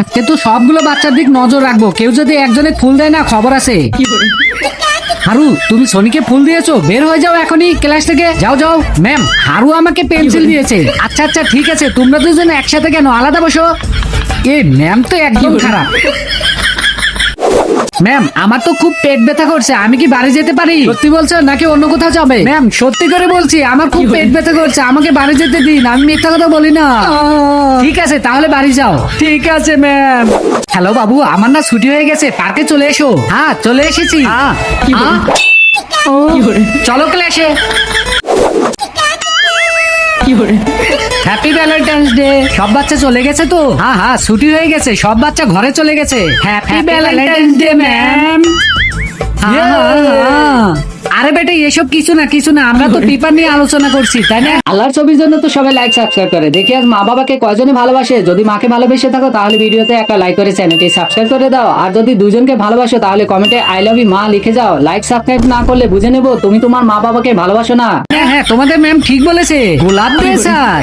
আজকে তো সবগুলো বাচ্চার দিক নজর রাখবো, কেউ যদি একজনে ফুল দেয় না খবর আছে। হারু, তুমি সনিকে ফুল দিয়েছো? বের হয়ে যাও এখনই ক্লাস থেকে, যাও যাও। ম্যাম, হারু আমাকে পেন্সিল দিয়েছে। আচ্ছা আচ্ছা ঠিক আছে, তোমরা দুজন একসাথে কেন, আলাদা বসো। এ ম্যাম তো একদম খারাপ। ম্যাম, আমার তো খুব পেট ব্যথা করছে, আমি কি বাড়ি যেতে পারি? সত্যি বলছো নাকি অন্য কোথাও যাবে? ম্যাম, সত্যি করে বলছি, আমার খুব পেট ব্যথা করছে, আমাকে বাড়ি যেতে দিন, আমি মিথ্যা কথা বলি না। ঠিক আছে, তাহলে বাড়ি যাও। ঠিক আছে ম্যাম। হ্যালো বাবু, আমার না ছুটি হয়ে গেছে, পার্কে চলে এসো। হ্যাঁ, চলে এসেছি। চলো ক্লাসে। Happy Valentine's day. সব বাচ্চা চলে গেছে তো? হ্যাঁ হ্যাঁ, ছুটি হয়ে গেছে, সব বাচ্চা ঘরে চলে গেছে। Happy Valentine's day ma'am. আরে বেটা, এসব কিছু না, আমরা তো পেপার নিয়ে আলোচনা করছি, তাই না? আল্লাহর ছবির জন্য তো সবাই লাইক সাবস্ক্রাইব করে। দেখি আজ মা বাবাকে কয়জনে ভালোবাসে। যদি মাকে ভালোবেসে থাকো তাহলে ভিডিওতে একটা লাইক করে চ্যানেলটি সাবস্ক্রাইব করে দাও। আর যদি দুজনকে ভালোবাসো তাহলে কমেন্টে আই লাভ ইউ মা লিখে যাও। লাইক সাবস্ক্রাইব না করলে বুঝে নেবো তুমি তোমার মা বাবাকে ভালোবাসো না। হ্যাঁ হ্যাঁ, তোমাদের ম্যাম ঠিক বলেছে। গোলাপ দে স্যার।